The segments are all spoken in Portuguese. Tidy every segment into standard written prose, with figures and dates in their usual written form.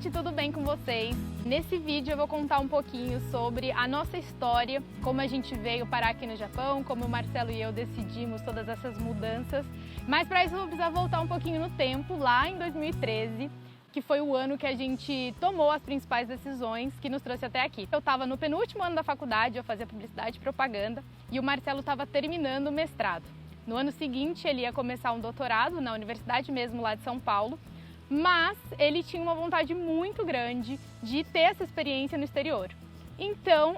gente, tudo bem com vocês? Nesse vídeo eu vou contar um pouquinho sobre a nossa história, como a gente veio parar aqui no Japão, como o Marcelo e eu decidimos todas essas mudanças. Mas para isso eu vou precisar voltar um pouquinho no tempo, lá em 2013, que foi o ano que a gente tomou as principais decisões que nos trouxe até aqui. Eu estava no penúltimo ano da faculdade, eu fazia publicidade e propaganda, e o Marcelo estava terminando o mestrado. No ano seguinte ele ia começar um doutorado na universidade mesmo lá de São Paulo, mas ele tinha uma vontade muito grande de ter essa experiência no exterior. Então,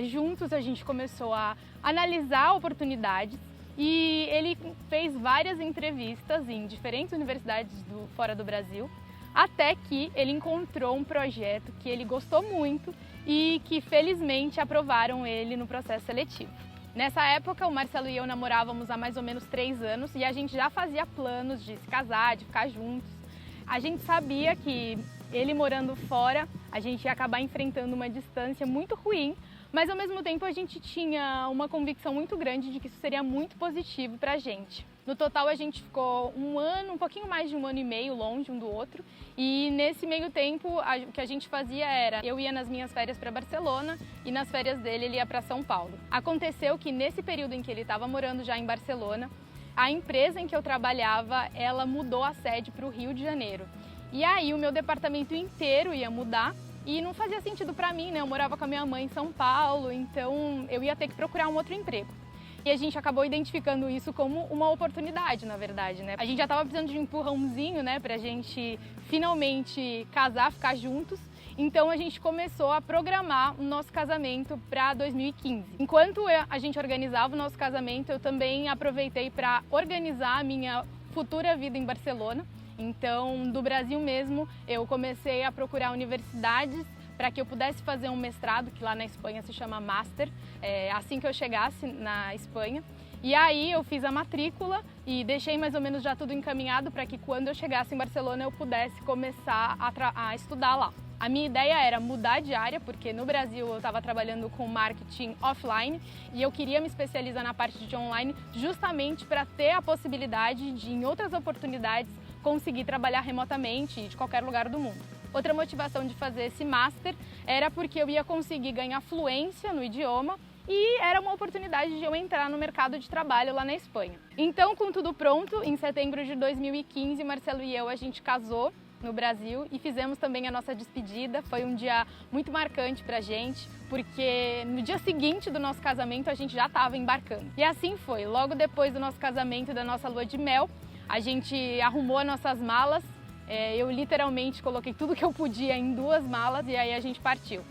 juntos a gente começou a analisar oportunidades e ele fez várias entrevistas em diferentes universidades fora do Brasil, até que ele encontrou um projeto que ele gostou muito e que felizmente aprovaram ele no processo seletivo. Nessa época, o Marcelo e eu namorávamos há mais ou menos 3 anos e a gente já fazia planos de se casar, de ficar juntos. A gente sabia que ele morando fora, a gente ia acabar enfrentando uma distância muito ruim, mas ao mesmo tempo a gente tinha uma convicção muito grande de que isso seria muito positivo pra gente. No total a gente ficou um pouquinho mais de 1 ano e meio longe um do outro, e nesse meio tempo o que a gente fazia era, eu ia nas minhas férias para Barcelona e nas férias dele ele ia para São Paulo. Aconteceu que nesse período em que ele estava morando já em Barcelona, a empresa em que eu trabalhava, ela mudou a sede para o Rio de Janeiro. E aí o meu departamento inteiro ia mudar e não fazia sentido para mim, né? Eu morava com a minha mãe em São Paulo, então eu ia ter que procurar um outro emprego. E a gente acabou identificando isso como uma oportunidade, na verdade, né? A gente já estava precisando de um empurrãozinho, né, pra gente finalmente casar, ficar juntos. Então a gente começou a programar o nosso casamento para 2015. Enquanto a gente organizava o nosso casamento, eu também aproveitei para organizar a minha futura vida em Barcelona. Então, do Brasil mesmo, eu comecei a procurar universidades para que eu pudesse fazer um mestrado, que lá na Espanha se chama Master, assim que eu chegasse na Espanha. E aí eu fiz a matrícula e deixei mais ou menos já tudo encaminhado para que quando eu chegasse em Barcelona eu pudesse começar a estudar lá. A minha ideia era mudar de área, porque no Brasil eu estava trabalhando com marketing offline e eu queria me especializar na parte de online justamente para ter a possibilidade de, em outras oportunidades, conseguir trabalhar remotamente de qualquer lugar do mundo. Outra motivação de fazer esse Master era porque eu ia conseguir ganhar fluência no idioma e era uma oportunidade de eu entrar no mercado de trabalho lá na Espanha. Então, com tudo pronto, em setembro de 2015, Marcelo e eu, a gente casou no Brasil e fizemos também a nossa despedida. Foi um dia muito marcante pra gente, porque no dia seguinte do nosso casamento a gente já estava embarcando. E assim foi, logo depois do nosso casamento e da nossa lua de mel, a gente arrumou as nossas malas, eu literalmente coloquei tudo que eu podia em 2 malas e aí a gente partiu.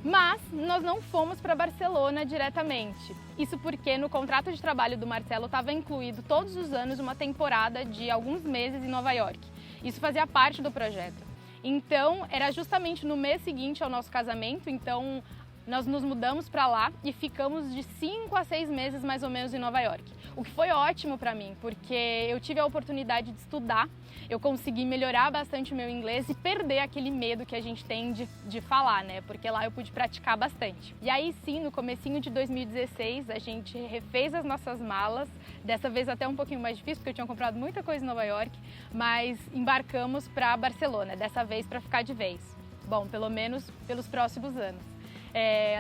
Mas nós não fomos para Barcelona diretamente. Isso porque no contrato de trabalho do Marcelo estava incluído todos os anos uma temporada de alguns meses em Nova York. Isso fazia parte do projeto. Então, era justamente no mês seguinte ao nosso casamento, então nós nos mudamos para lá e ficamos de 5 a 6 meses mais ou menos em Nova York. O que foi ótimo para mim, porque eu tive a oportunidade de estudar, eu consegui melhorar bastante o meu inglês e perder aquele medo que a gente tem de falar, né? Porque lá eu pude praticar bastante. E aí sim, no comecinho de 2016, a gente refez as nossas malas, dessa vez até um pouquinho mais difícil, porque eu tinha comprado muita coisa em Nova York, mas embarcamos para Barcelona, dessa vez para ficar de vez. Bom, pelo menos pelos próximos anos.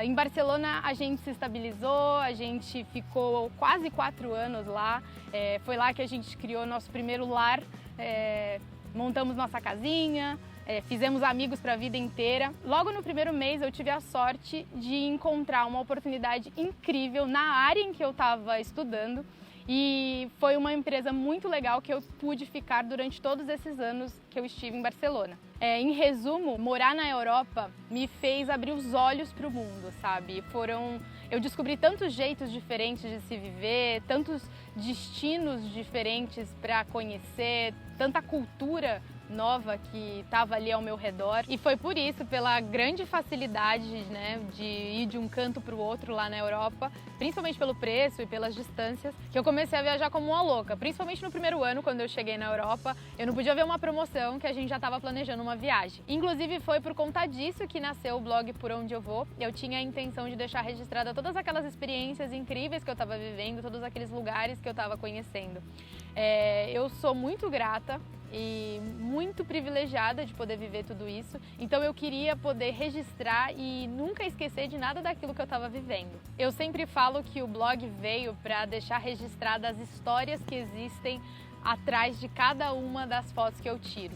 Em Barcelona a gente se estabilizou, a gente ficou quase 4 anos lá, foi lá que a gente criou nosso primeiro lar, montamos nossa casinha, fizemos amigos para a vida inteira. Logo no primeiro mês eu tive a sorte de encontrar uma oportunidade incrível na área em que eu estava estudando e foi uma empresa muito legal que eu pude ficar durante todos esses anos que eu estive em Barcelona. Em resumo, morar na Europa me fez abrir os olhos para o mundo, sabe? Eu descobri tantos jeitos diferentes de se viver, tantos destinos diferentes para conhecer, tanta cultura nova que estava ali ao meu redor. E foi por isso, pela grande facilidade, né, de ir de um canto para o outro lá na Europa, principalmente pelo preço e pelas distâncias, que eu comecei a viajar como uma louca. Principalmente no primeiro ano, quando eu cheguei na Europa, eu não podia ver uma promoção que a gente já estava planejando uma viagem. Inclusive foi por conta disso que nasceu o blog Por Onde Eu Vou. Eu tinha a intenção de deixar registrada todas aquelas experiências incríveis que eu estava vivendo, todos aqueles lugares que eu estava conhecendo. Eu sou muito grata e muito privilegiada de poder viver tudo isso. Então eu queria poder registrar e nunca esquecer de nada daquilo que eu estava vivendo. Eu sempre falo que o blog veio para deixar registradas as histórias que existem atrás de cada uma das fotos que eu tiro.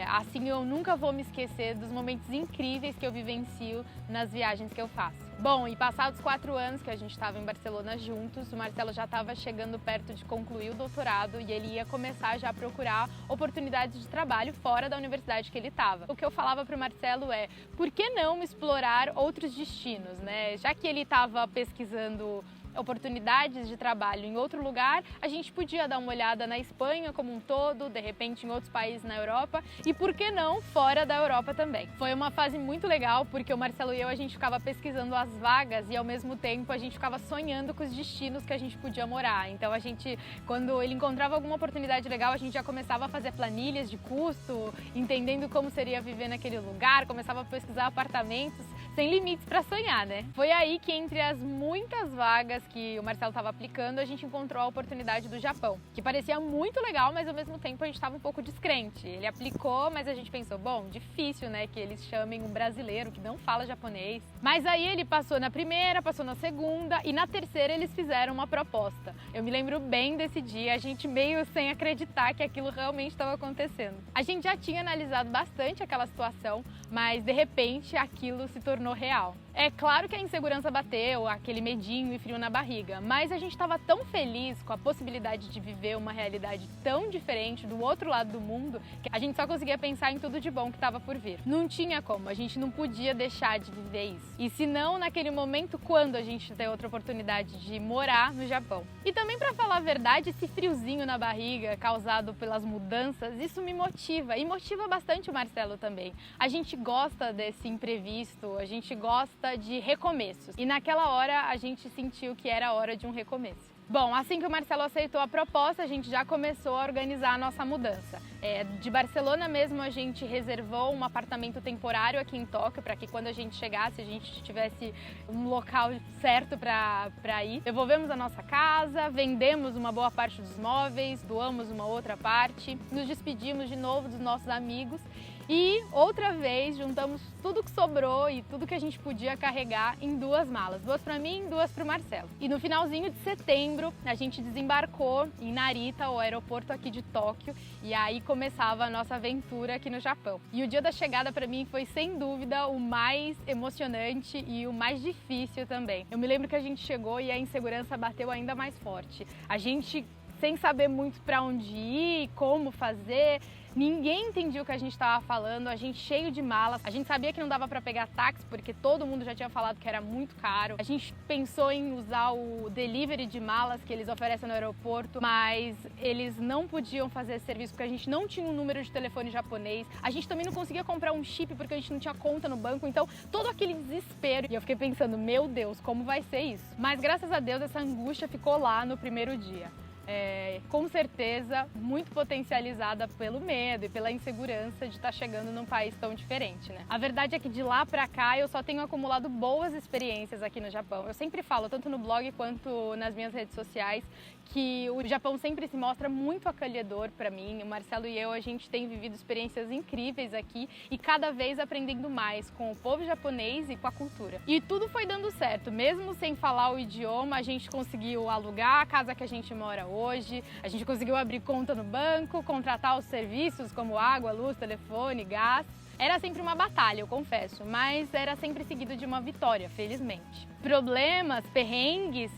Assim eu nunca vou me esquecer dos momentos incríveis que eu vivencio nas viagens que eu faço. Bom, e passados 4 anos que a gente estava em Barcelona juntos, o Marcelo já estava chegando perto de concluir o doutorado e ele ia começar já a procurar oportunidades de trabalho fora da universidade que ele estava. O que eu falava para o Marcelo é, por que não explorar outros destinos, né? Já que ele estava pesquisando oportunidades de trabalho em outro lugar, a gente podia dar uma olhada na Espanha como um todo, de repente em outros países na Europa e por que não fora da Europa também. Foi uma fase muito legal porque o Marcelo e eu a gente ficava pesquisando as vagas e ao mesmo tempo a gente ficava sonhando com os destinos que a gente podia morar. Então a gente, quando ele encontrava alguma oportunidade legal, a gente já começava a fazer planilhas de custo, entendendo como seria viver naquele lugar, começava a pesquisar apartamentos sem limites para sonhar, né? Foi aí que entre as muitas vagas que o Marcelo estava aplicando, a gente encontrou a oportunidade do Japão, que parecia muito legal, mas ao mesmo tempo a gente estava um pouco descrente. Ele aplicou, mas a gente pensou, bom, difícil, né, que eles chamem um brasileiro que não fala japonês. Mas aí ele passou na primeira, passou na segunda e na terceira eles fizeram uma proposta. Eu me lembro bem desse dia, a gente meio sem acreditar que aquilo realmente estava acontecendo. A gente já tinha analisado bastante aquela situação, mas de repente aquilo se tornou real. É claro que a insegurança bateu, aquele medinho e frio na barriga, mas a gente estava tão feliz com a possibilidade de viver uma realidade tão diferente do outro lado do mundo que a gente só conseguia pensar em tudo de bom que estava por vir. Não tinha como, a gente não podia deixar de viver isso. E se não, naquele momento, quando a gente tem outra oportunidade de morar no Japão. E também, para falar a verdade, esse friozinho na barriga causado pelas mudanças, isso me motiva e motiva bastante o Marcelo também. A gente gosta desse imprevisto, a gente gosta de recomeços. E naquela hora a gente sentiu que era a hora de um recomeço. Bom, assim que o Marcelo aceitou a proposta, a gente já começou a organizar a nossa mudança. De Barcelona mesmo a gente reservou um apartamento temporário aqui em Tóquio para que quando a gente chegasse a gente tivesse um local certo para ir. Devolvemos a nossa casa, vendemos uma boa parte dos móveis, doamos uma outra parte, nos despedimos de novo dos nossos amigos e outra vez juntamos tudo que sobrou e tudo que a gente podia carregar em 2 malas, 2 para mim e 2 para o Marcelo. E no finalzinho de setembro a gente desembarcou em Narita, o aeroporto aqui de Tóquio, e aí começava a nossa aventura aqui no Japão. E o dia da chegada para mim foi sem dúvida o mais emocionante e o mais difícil também. Eu me lembro que a gente chegou e a insegurança bateu ainda mais forte. A gente sem saber muito para onde ir, como fazer. Ninguém entendia o que a gente estava falando, a gente cheio de malas. A gente sabia que não dava para pegar táxi porque todo mundo já tinha falado que era muito caro. A gente pensou em usar o delivery de malas que eles oferecem no aeroporto, mas eles não podiam fazer esse serviço porque a gente não tinha um número de telefone japonês. A gente também não conseguia comprar um chip porque a gente não tinha conta no banco. Então, todo aquele desespero. E eu fiquei pensando, meu Deus, como vai ser isso? Mas graças a Deus essa angústia ficou lá no primeiro dia. Com certeza muito potencializada pelo medo e pela insegurança de estar chegando num país tão diferente, né? A verdade é que de lá pra cá eu só tenho acumulado boas experiências aqui no Japão. Eu sempre falo, tanto no blog quanto nas minhas redes sociais, que o Japão sempre se mostra muito acolhedor para mim. O Marcelo e eu, a gente tem vivido experiências incríveis aqui e cada vez aprendendo mais com o povo japonês e com a cultura. E tudo foi dando certo, mesmo sem falar o idioma, a gente conseguiu alugar a casa que a gente mora hoje, a gente conseguiu abrir conta no banco, contratar os serviços como água, luz, telefone, gás. Era sempre uma batalha, eu confesso, mas era sempre seguido de uma vitória, felizmente. Problemas, perrengues,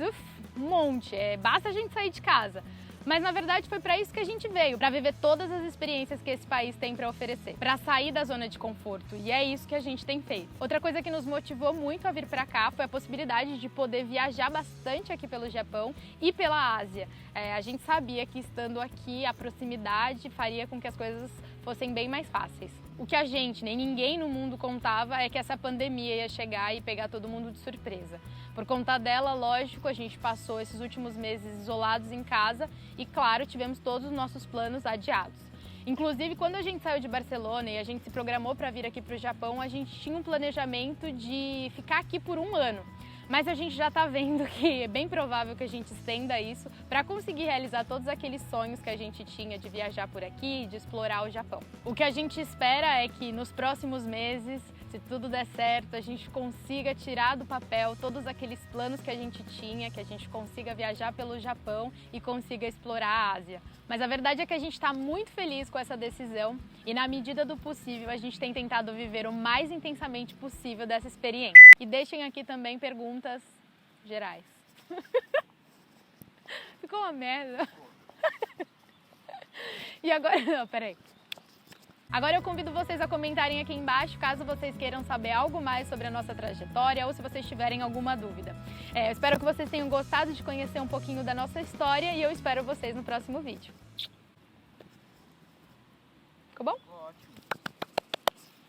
um monte, basta a gente sair de casa. Mas na verdade foi para isso que a gente veio, para viver todas as experiências que esse país tem para oferecer, para sair da zona de conforto, e é isso que a gente tem feito. Outra coisa que nos motivou muito a vir para cá foi a possibilidade de poder viajar bastante aqui pelo Japão e pela Ásia. A gente sabia que estando aqui a proximidade faria com que as coisas fossem bem mais fáceis. O que a gente, nem ninguém no mundo contava é que essa pandemia ia chegar e pegar todo mundo de surpresa. Por conta dela, lógico, a gente passou esses últimos meses isolados em casa e, claro, tivemos todos os nossos planos adiados. Inclusive, quando a gente saiu de Barcelona e a gente se programou para vir aqui para o Japão, a gente tinha um planejamento de ficar aqui por 1 ano. Mas a gente já está vendo que é bem provável que a gente estenda isso para conseguir realizar todos aqueles sonhos que a gente tinha de viajar por aqui, de explorar o Japão. O que a gente espera é que nos próximos meses, se tudo der certo, a gente consiga tirar do papel todos aqueles planos que a gente tinha, que a gente consiga viajar pelo Japão e consiga explorar a Ásia. Mas a verdade é que a gente está muito feliz com essa decisão e, na medida do possível, a gente tem tentado viver o mais intensamente possível dessa experiência. E deixem aqui também perguntas gerais. Ficou uma merda. E agora... Não, peraí. Agora eu convido vocês a comentarem aqui embaixo caso vocês queiram saber algo mais sobre a nossa trajetória ou se vocês tiverem alguma dúvida. Eu espero que vocês tenham gostado de conhecer um pouquinho da nossa história e eu espero vocês no próximo vídeo. Ficou bom?